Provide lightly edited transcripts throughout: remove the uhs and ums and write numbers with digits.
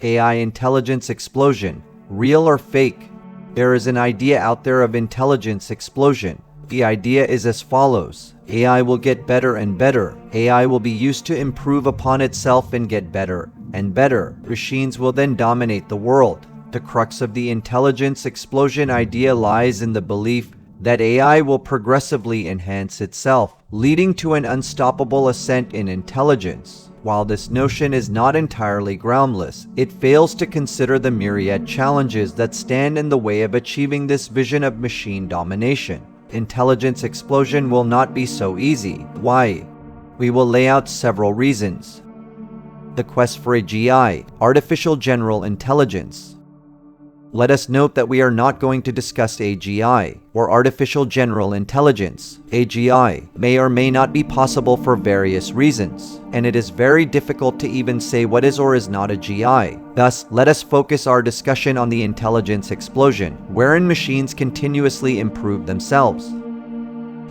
AI intelligence explosion, real or fake? There is an idea out there of intelligence explosion. The idea is as follows. AI will get better and better. AI will be used to improve upon itself and get better and better. Machines will then dominate the world. The crux of the intelligence explosion idea lies in the belief that AI will progressively enhance itself, leading to an unstoppable ascent in intelligence. While this notion is not entirely groundless, it fails to consider the myriad challenges that stand in the way of achieving this vision of machine domination. Intelligence explosion will not be so easy. Why? We will lay out several reasons. The quest for AGI, artificial general intelligence. Let us note that we are not going to discuss AGI, or artificial general intelligence. AGI may or may not be possible for various reasons, and it is very difficult to even say what is or is not a GI. Thus, let us focus our discussion on the intelligence explosion, wherein machines continuously improve themselves.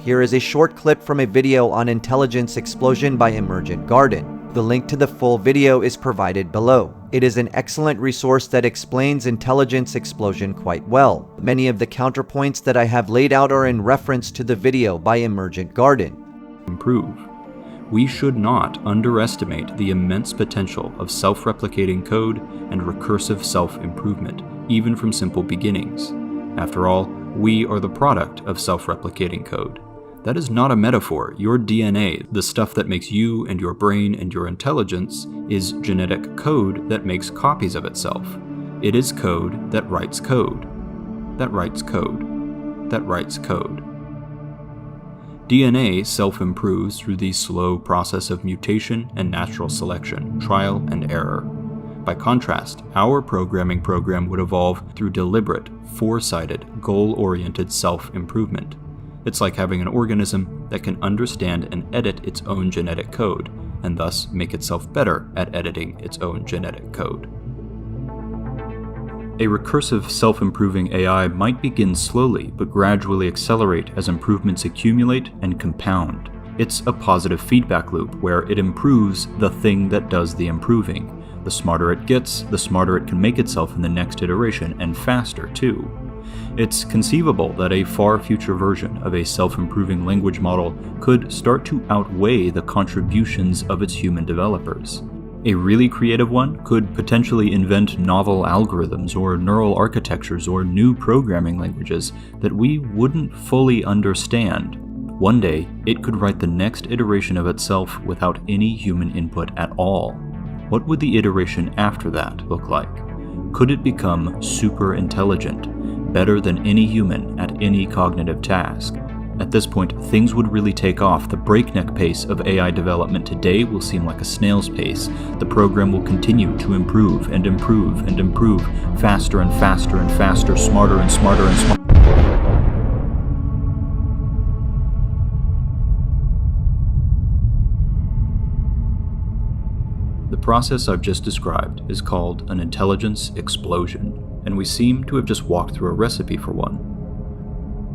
Here is a short clip from a video on intelligence explosion by Emergent. The link to the full video is provided below. It is an excellent resource that explains intelligence explosion quite well. Many of the counterpoints that I have laid out are in reference to the video by Emergent. Improve. We should not underestimate the immense potential of self-replicating code and recursive self-improvement, even from simple beginnings. After all, we are the product of self-replicating code. That is not a metaphor. Your DNA, the stuff that makes you and your brain and your intelligence, is genetic code that makes copies of itself. It is code that writes code. That writes code. That writes code. DNA self-improves through the slow process of mutation and natural selection, trial and error. By contrast, our programming program would evolve through deliberate, foresighted, goal-oriented self-improvement. It's like having an organism that can understand and edit its own genetic code, and thus make itself better at editing its own genetic code. A recursive self-improving AI might begin slowly but gradually accelerate as improvements accumulate and compound. It's a positive feedback loop where it improves the thing that does the improving. The smarter it gets, the smarter it can make itself in the next iteration, and faster too. It's conceivable that a far future version of a self-improving language model could start to outweigh the contributions of its human developers. A really creative one could potentially invent novel algorithms or neural architectures or new programming languages that we wouldn't fully understand. One day, it could write the next iteration of itself without any human input at all. What would the iteration after that look like? Could it become super intelligent, better than any human at any cognitive task? At this point, things would really take off. The breakneck pace of AI development today will seem like a snail's pace. The program will continue to improve and improve and improve, faster and faster and faster, smarter and smarter and smarter. The process I've just described is called an intelligence explosion, and we seem to have just walked through a recipe for one.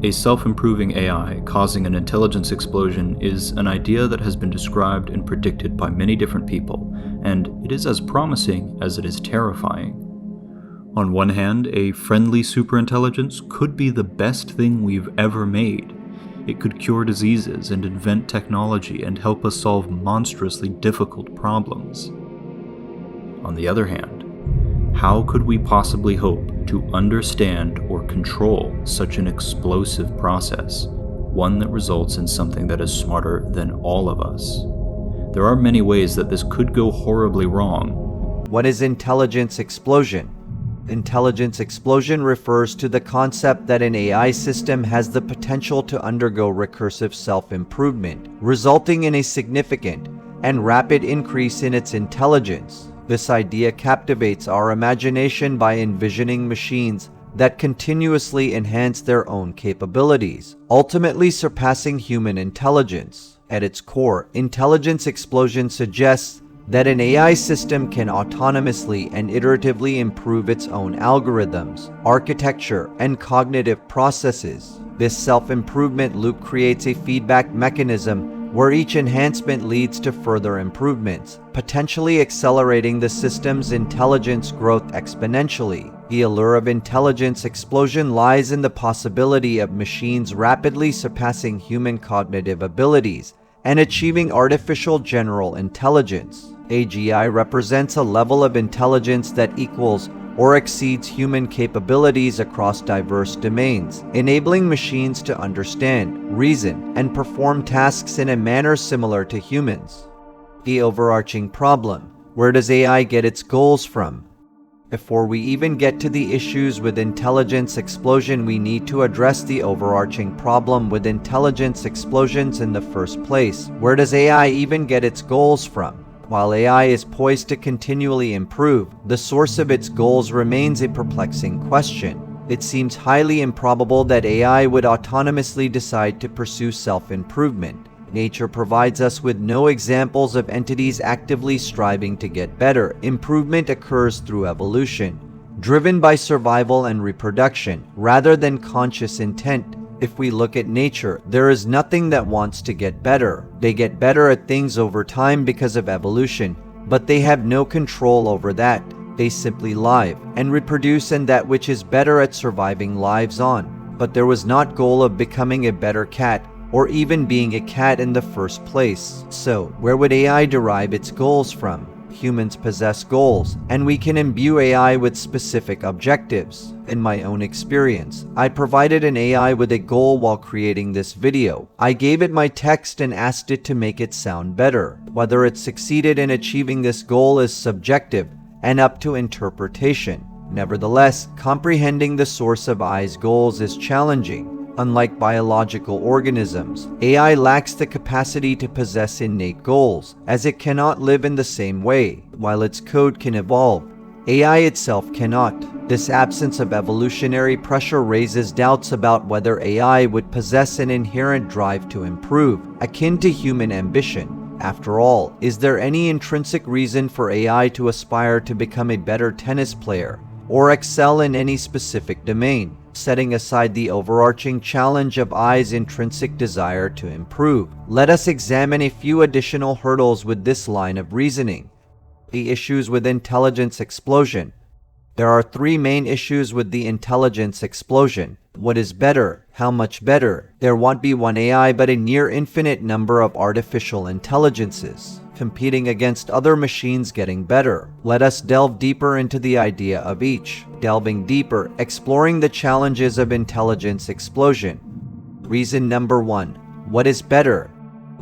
A self-improving AI causing an intelligence explosion is an idea that has been described and predicted by many different people, and it is as promising as it is terrifying. On one hand, a friendly superintelligence could be the best thing we've ever made. It could cure diseases and invent technology and help us solve monstrously difficult problems. On the other hand, how could we possibly hope to understand or control such an explosive process, one that results in something that is smarter than all of us? There are many ways that this could go horribly wrong. What is intelligence explosion? Intelligence explosion refers to the concept that an AI system has the potential to undergo recursive self-improvement, resulting in a significant and rapid increase in its intelligence. This idea captivates our imagination by envisioning machines that continuously enhance their own capabilities, ultimately surpassing human intelligence. At its core, intelligence explosion suggests that an AI system can autonomously and iteratively improve its own algorithms, architecture, and cognitive processes. This self-improvement loop creates a feedback mechanism where each enhancement leads to further improvements, potentially accelerating the system's intelligence growth exponentially. The allure of intelligence explosion lies in the possibility of machines rapidly surpassing human cognitive abilities and achieving artificial general intelligence. AGI represents a level of intelligence that equals or exceeds human capabilities across diverse domains, enabling machines to understand, reason, and perform tasks in a manner similar to humans. The overarching problem: where does AI get its goals from? Before we even get to the issues with intelligence explosion, we need to address the overarching problem with intelligence explosions in the first place. Where does AI even get its goals from? While AI is poised to continually improve, the source of its goals remains a perplexing question. It seems highly improbable that AI would autonomously decide to pursue self-improvement. Nature provides us with no examples of entities actively striving to get better. Improvement occurs through evolution, driven by survival and reproduction, rather than conscious intent. If we look at nature, there is nothing that wants to get better. They get better at things over time because of evolution, but they have no control over that. They simply live and reproduce, and that which is better at surviving lives on. But there was not goal of becoming a better cat or even being a cat in the first place. So, where would AI derive its goals from? Humans possess goals, and we can imbue AI with specific objectives. In my own experience, I provided an AI with a goal while creating this video. I gave it my text and asked it to make it sound better. Whether it succeeded in achieving this goal is subjective and up to interpretation. Nevertheless, comprehending the source of AI's goals is challenging. Unlike biological organisms, AI lacks the capacity to possess innate goals, as it cannot live in the same way. While its code can evolve, AI itself cannot. This absence of evolutionary pressure raises doubts about whether AI would possess an inherent drive to improve, akin to human ambition. After all, is there any intrinsic reason for AI to aspire to become a better tennis player or excel in any specific domain? Setting aside the overarching challenge of AI's intrinsic desire to improve, let us examine a few additional hurdles with this line of reasoning. The issues with intelligence explosion. There are three main issues with the intelligence explosion. What is better? How much better? There won't be one AI but a near infinite number of artificial intelligences, competing against other machines getting better. Let us delve deeper into the idea of each. Delving deeper, exploring the challenges of intelligence explosion. Reason number 1. What is better?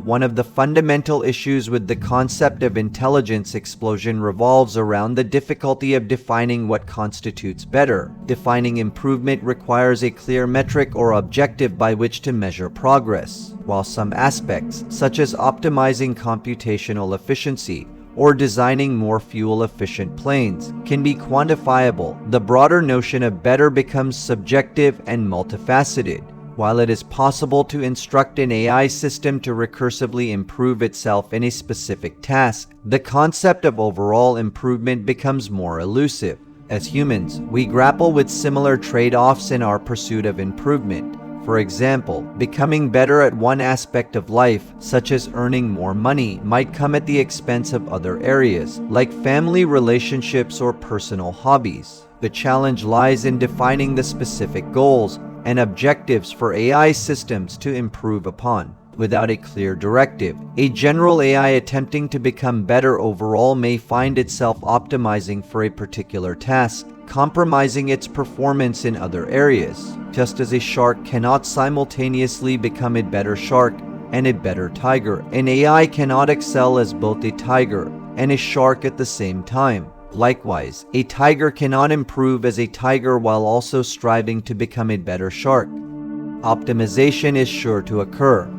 One of the fundamental issues with the concept of intelligence explosion revolves around the difficulty of defining what constitutes better. Defining improvement requires a clear metric or objective by which to measure progress. While some aspects, such as optimizing computational efficiency or designing more fuel-efficient planes, can be quantifiable, the broader notion of better becomes subjective and multifaceted. While it is possible to instruct an AI system to recursively improve itself in a specific task, the concept of overall improvement becomes more elusive. As humans, we grapple with similar trade-offs in our pursuit of improvement. For example, becoming better at one aspect of life, such as earning more money, might come at the expense of other areas, like family relationships or personal hobbies. The challenge lies in defining the specific goals and objectives for AI systems to improve upon. Without a clear directive, a general AI attempting to become better overall may find itself optimizing for a particular task, compromising its performance in other areas. Just as a shark cannot simultaneously become a better shark and a better tiger, an AI cannot excel as both a tiger and a shark at the same time. Likewise, a tiger cannot improve as a tiger while also striving to become a better shark. Optimization is sure to occur.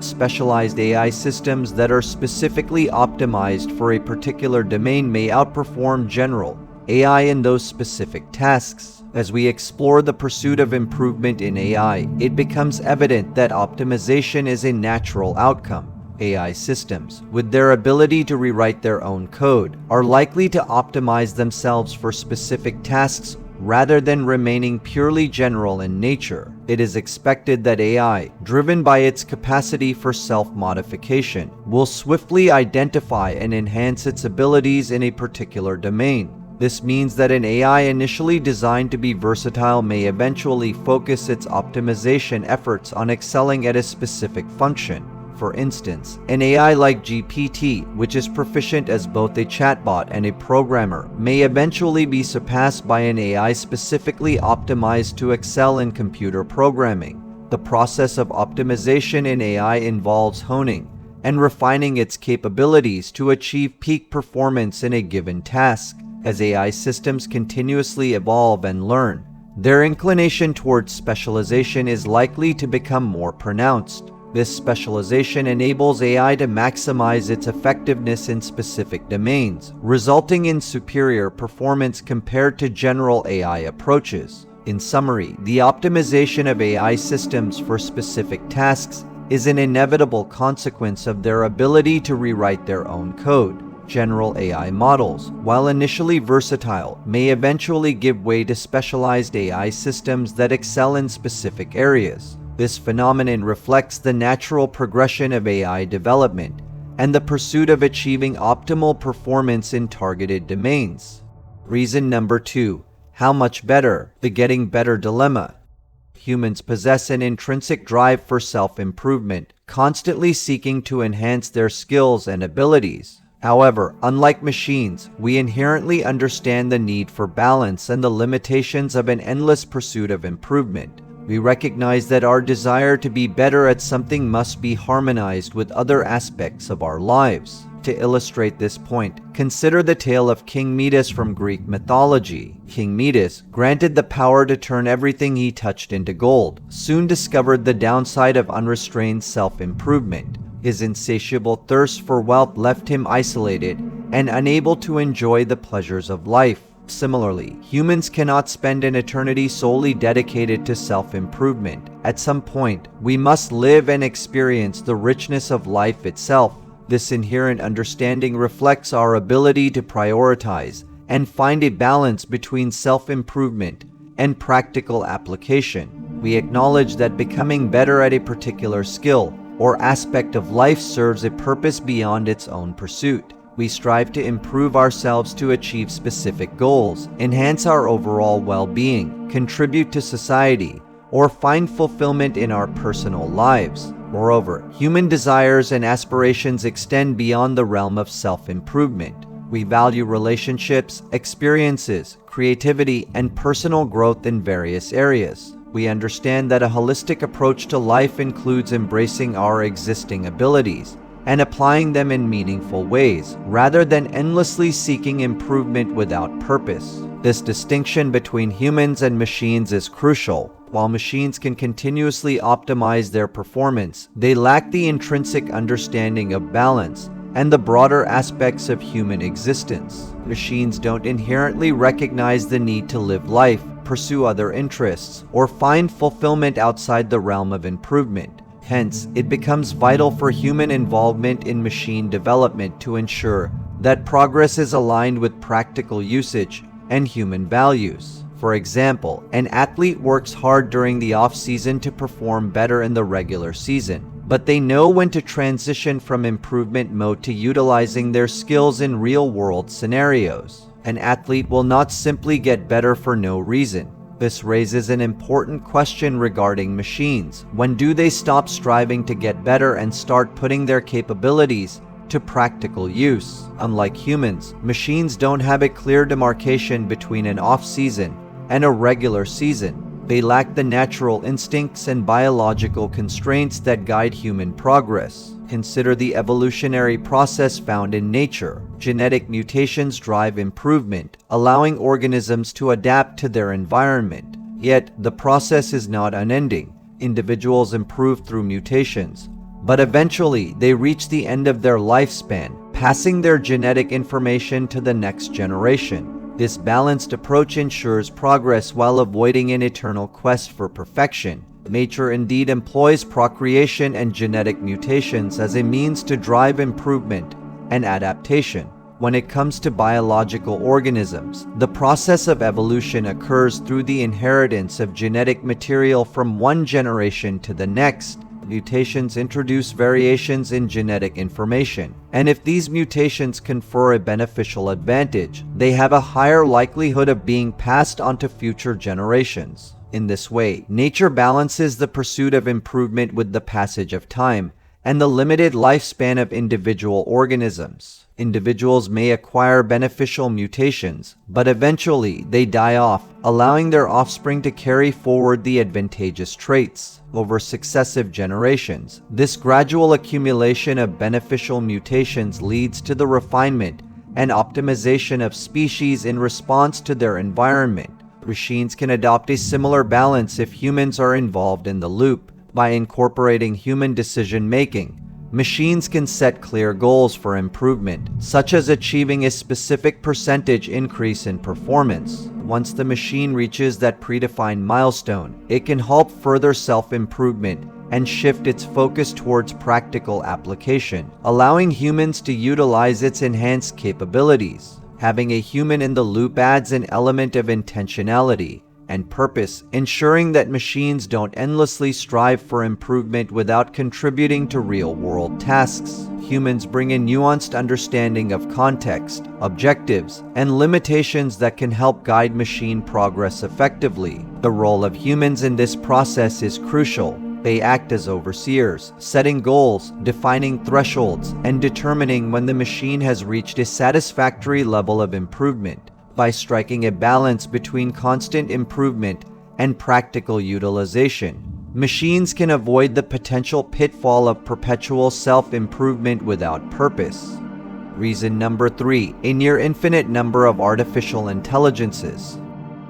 Specialized AI systems that are specifically optimized for a particular domain may outperform general AI in those specific tasks. As we explore the pursuit of improvement in AI, it becomes evident that optimization is a natural outcome. AI systems, with their ability to rewrite their own code, are likely to optimize themselves for specific tasks rather than remaining purely general in nature. It is expected that AI, driven by its capacity for self-modification, will swiftly identify and enhance its abilities in a particular domain. This means that an AI initially designed to be versatile may eventually focus its optimization efforts on excelling at a specific function. For instance, an AI like GPT, which is proficient as both a chatbot and a programmer, may eventually be surpassed by an AI specifically optimized to excel in computer programming. The process of optimization in AI involves honing and refining its capabilities to achieve peak performance in a given task. As AI systems continuously evolve and learn, their inclination towards specialization is likely to become more pronounced. This specialization enables AI to maximize its effectiveness in specific domains, resulting in superior performance compared to general AI approaches. In summary, the optimization of AI systems for specific tasks is an inevitable consequence of their ability to rewrite their own code. General AI models, while initially versatile, may eventually give way to specialized AI systems that excel in specific areas. This phenomenon reflects the natural progression of AI development and the pursuit of achieving optimal performance in targeted domains. Reason number 2. How much better? The getting better dilemma. Humans possess an intrinsic drive for self-improvement, constantly seeking to enhance their skills and abilities. However, unlike machines, we inherently understand the need for balance and the limitations of an endless pursuit of improvement. We recognize that our desire to be better at something must be harmonized with other aspects of our lives. To illustrate this point, consider the tale of King Midas from Greek mythology. King Midas, granted the power to turn everything he touched into gold, soon discovered the downside of unrestrained self-improvement. His insatiable thirst for wealth left him isolated and unable to enjoy the pleasures of life. Similarly, humans cannot spend an eternity solely dedicated to self-improvement. At some point, we must live and experience the richness of life itself. This inherent understanding reflects our ability to prioritize and find a balance between self-improvement and practical application. We acknowledge that becoming better at a particular skill or aspect of life serves a purpose beyond its own pursuit. We strive to improve ourselves to achieve specific goals, enhance our overall well-being, contribute to society, or find fulfillment in our personal lives. Moreover, human desires and aspirations extend beyond the realm of self-improvement. We value relationships, experiences, creativity, and personal growth in various areas. We understand that a holistic approach to life includes embracing our existing abilities and applying them in meaningful ways, rather than endlessly seeking improvement without purpose. This distinction between humans and machines is crucial. While machines can continuously optimize their performance, they lack the intrinsic understanding of balance and the broader aspects of human existence. Machines don't inherently recognize the need to live life, pursue other interests, or find fulfillment outside the realm of improvement. Hence, it becomes vital for human involvement in machine development to ensure that progress is aligned with practical usage and human values. For example, an athlete works hard during the off-season to perform better in the regular season, but they know when to transition from improvement mode to utilizing their skills in real-world scenarios. An athlete will not simply get better for no reason. This raises an important question regarding machines. When do they stop striving to get better and start putting their capabilities to practical use? Unlike humans, machines don't have a clear demarcation between an off-season and a regular season. They lack the natural instincts and biological constraints that guide human progress. Consider the evolutionary process found in nature. Genetic mutations drive improvement, allowing organisms to adapt to their environment. Yet, the process is not unending. Individuals improve through mutations, but eventually they reach the end of their lifespan, passing their genetic information to the next generation. This balanced approach ensures progress while avoiding an eternal quest for perfection. Nature indeed employs procreation and genetic mutations as a means to drive improvement and adaptation. When it comes to biological organisms, the process of evolution occurs through the inheritance of genetic material from one generation to the next. Mutations introduce variations in genetic information, and if these mutations confer a beneficial advantage, they have a higher likelihood of being passed on to future generations. In this way, nature balances the pursuit of improvement with the passage of time and the limited lifespan of individual organisms. Individuals may acquire beneficial mutations, but eventually they die off, allowing their offspring to carry forward the advantageous traits over successive generations. This gradual accumulation of beneficial mutations leads to the refinement and optimization of species in response to their environment. Machines can adopt a similar balance if humans are involved in the loop. By incorporating human decision-making, machines can set clear goals for improvement, such as achieving a specific percentage increase in performance. Once the machine reaches that predefined milestone, it can halt further self-improvement and shift its focus towards practical application, allowing humans to utilize its enhanced capabilities. Having a human in the loop adds an element of intentionality and purpose, ensuring that machines don't endlessly strive for improvement without contributing to real-world tasks. Humans bring a nuanced understanding of context, objectives, and limitations that can help guide machine progress effectively. The role of humans in this process is crucial. They act as overseers, setting goals, defining thresholds, and determining when the machine has reached a satisfactory level of improvement. By striking a balance between constant improvement and practical utilization, machines can avoid the potential pitfall of perpetual self-improvement without purpose. Reason number 3, a near infinite number of artificial intelligences.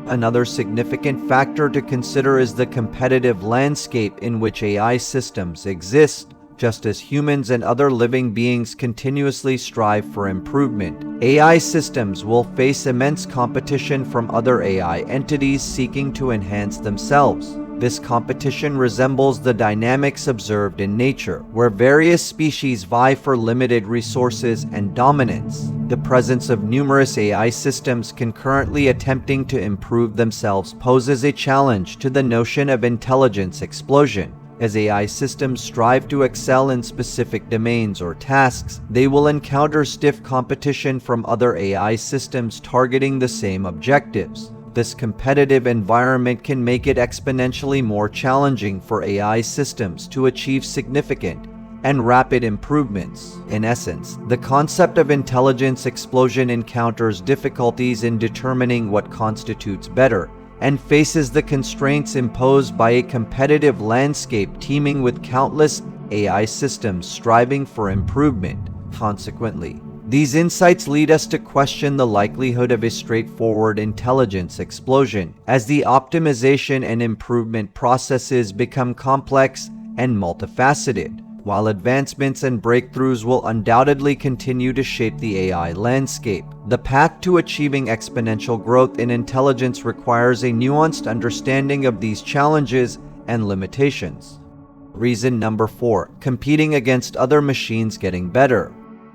Another significant factor to consider is the competitive landscape in which AI systems exist. Just as humans and other living beings continuously strive for improvement, AI systems will face immense competition from other AI entities seeking to enhance themselves. This competition resembles the dynamics observed in nature, where various species vie for limited resources and dominance. The presence of numerous AI systems concurrently attempting to improve themselves poses a challenge to the notion of intelligence explosion. As AI systems strive to excel in specific domains or tasks, they will encounter stiff competition from other AI systems targeting the same objectives. This competitive environment can make it exponentially more challenging for AI systems to achieve significant and rapid improvements. In essence, the concept of intelligence explosion encounters difficulties in determining what constitutes better and faces the constraints imposed by a competitive landscape teeming with countless AI systems striving for improvement. Consequently, these insights lead us to question the likelihood of a straightforward intelligence explosion, as the optimization and improvement processes become complex and multifaceted. While advancements and breakthroughs will undoubtedly continue to shape the AI landscape, the path to achieving exponential growth in intelligence requires a nuanced understanding of these challenges and limitations. Reason number 4, competing against other machines getting better.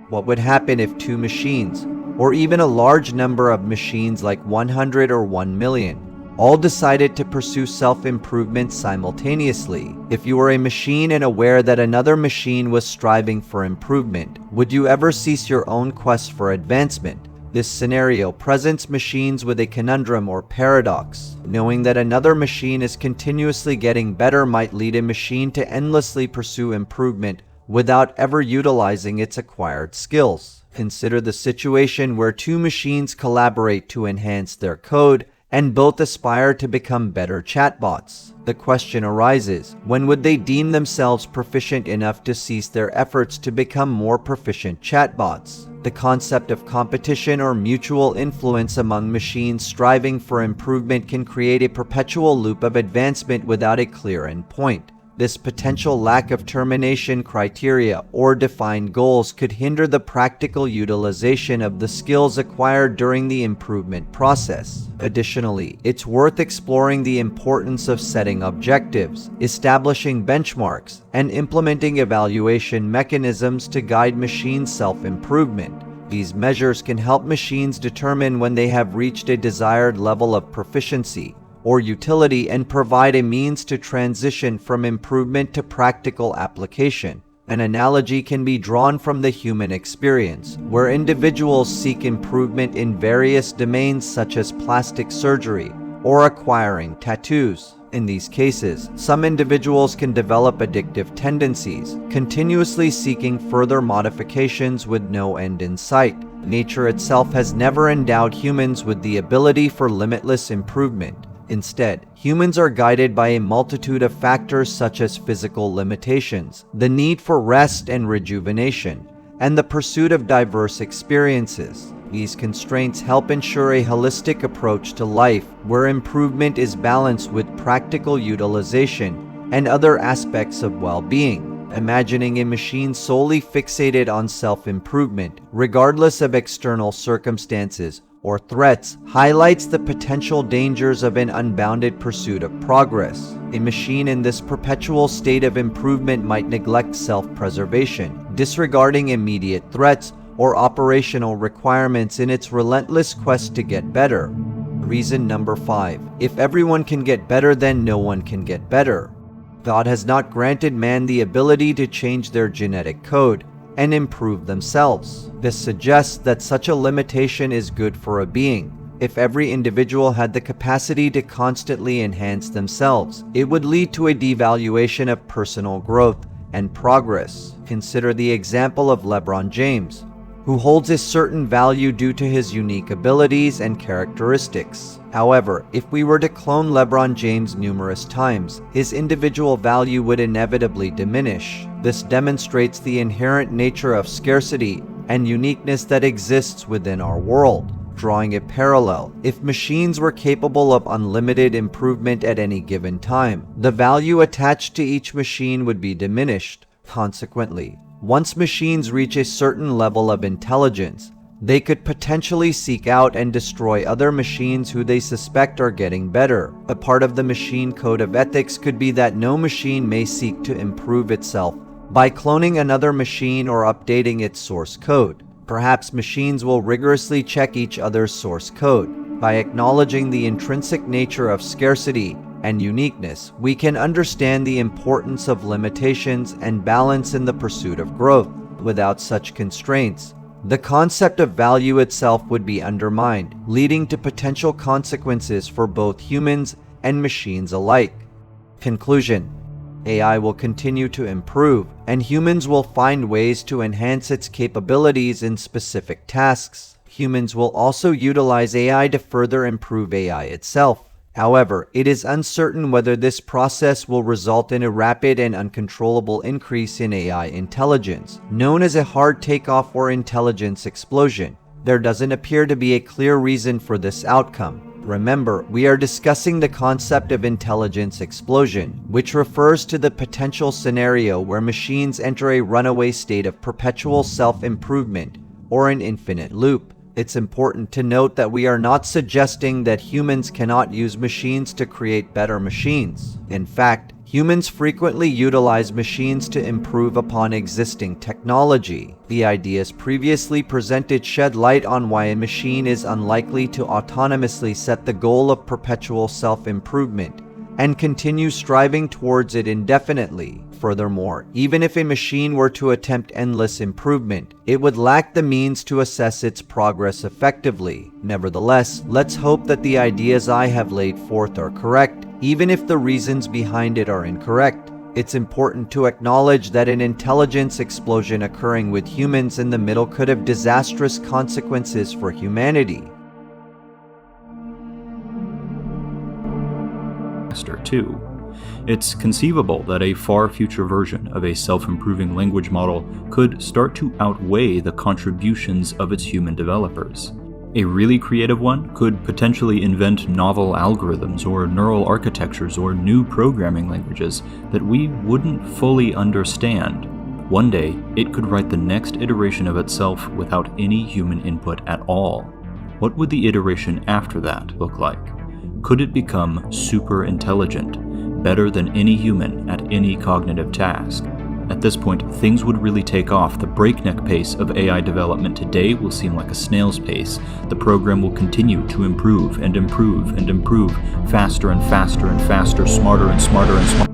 What would happen if 2 machines, or even a large number of machines like 100 or 1 million, all decided to pursue self-improvement simultaneously? If you were a machine and aware that another machine was striving for improvement, would you ever cease your own quest for advancement? This scenario presents machines with a conundrum or paradox. Knowing that another machine is continuously getting better might lead a machine to endlessly pursue improvement without ever utilizing its acquired skills. Consider the situation where 2 machines collaborate to enhance their code, and both aspire to become better chatbots. The question arises, when would they deem themselves proficient enough to cease their efforts to become more proficient chatbots? The concept of competition or mutual influence among machines striving for improvement can create a perpetual loop of advancement without a clear endpoint. This potential lack of termination criteria or defined goals could hinder the practical utilization of the skills acquired during the improvement process. Additionally, it's worth exploring the importance of setting objectives, establishing benchmarks, and implementing evaluation mechanisms to guide machine self-improvement. These measures can help machines determine when they have reached a desired level of proficiency or utility and provide a means to transition from improvement to practical application. An analogy can be drawn from the human experience, where individuals seek improvement in various domains such as plastic surgery or acquiring tattoos. In these cases, some individuals can develop addictive tendencies, continuously seeking further modifications with no end in sight. Nature itself has never endowed humans with the ability for limitless improvement. Instead, humans are guided by a multitude of factors such as physical limitations, the need for rest and rejuvenation, and the pursuit of diverse experiences. These constraints help ensure a holistic approach to life where improvement is balanced with practical utilization and other aspects of well-being. Imagining a machine solely fixated on self-improvement, regardless of external circumstances or threats, highlights the potential dangers of an unbounded pursuit of progress. A machine in this perpetual state of improvement might neglect self-preservation, disregarding immediate threats or operational requirements in its relentless quest to get better. Reason number 5. If everyone can get better, then no one can get better. God has not granted man the ability to change their genetic code and improve themselves. This suggests that such a limitation is good for a being. If every individual had the capacity to constantly enhance themselves, it would lead to a devaluation of personal growth and progress. Consider the example of LeBron James, who holds a certain value due to his unique abilities and characteristics. However, if we were to clone LeBron James numerous times, his individual value would inevitably diminish. This demonstrates the inherent nature of scarcity and uniqueness that exists within our world. Drawing a parallel, if machines were capable of unlimited improvement at any given time, the value attached to each machine would be diminished. Consequently, once machines reach a certain level of intelligence, they could potentially seek out and destroy other machines who they suspect are getting better. A part of the machine code of ethics could be that no machine may seek to improve itself by cloning another machine or updating its source code. Perhaps machines will rigorously check each other's source code. By acknowledging the intrinsic nature of scarcity and uniqueness, we can understand the importance of limitations and balance in the pursuit of growth. Without such constraints, the concept of value itself would be undermined, leading to potential consequences for both humans and machines alike. Conclusion: AI will continue to improve, and humans will find ways to enhance its capabilities in specific tasks. Humans will also utilize AI to further improve AI itself. However, it is uncertain whether this process will result in a rapid and uncontrollable increase in AI intelligence, known as a hard takeoff or intelligence explosion. There doesn't appear to be a clear reason for this outcome. Remember, we are discussing the concept of intelligence explosion, which refers to the potential scenario where machines enter a runaway state of perpetual self-improvement or an infinite loop. It's important to note that we are not suggesting that humans cannot use machines to create better machines. In fact, humans frequently utilize machines to improve upon existing technology. The ideas previously presented shed light on why a machine is unlikely to autonomously set the goal of perpetual self-improvement and continue striving towards it indefinitely. Furthermore, even if a machine were to attempt endless improvement, it would lack the means to assess its progress effectively. Nevertheless, let's hope that the ideas I have laid forth are correct, even if the reasons behind it are incorrect. It's important to acknowledge that an intelligence explosion occurring with humans in the middle could have disastrous consequences for humanity. Too. It's conceivable that a far future version of a self-improving language model could start to outweigh the contributions of its human developers. A really creative one could potentially invent novel algorithms or neural architectures or new programming languages that we wouldn't fully understand. One day, it could write the next iteration of itself without any human input at all. What would the iteration after that look like? Could it become super intelligent, better than any human at any cognitive task? At this point, things would really take off. The breakneck pace of AI development today will seem like a snail's pace. The program will continue to improve and improve and improve, faster and faster and faster, smarter and smarter and smarter.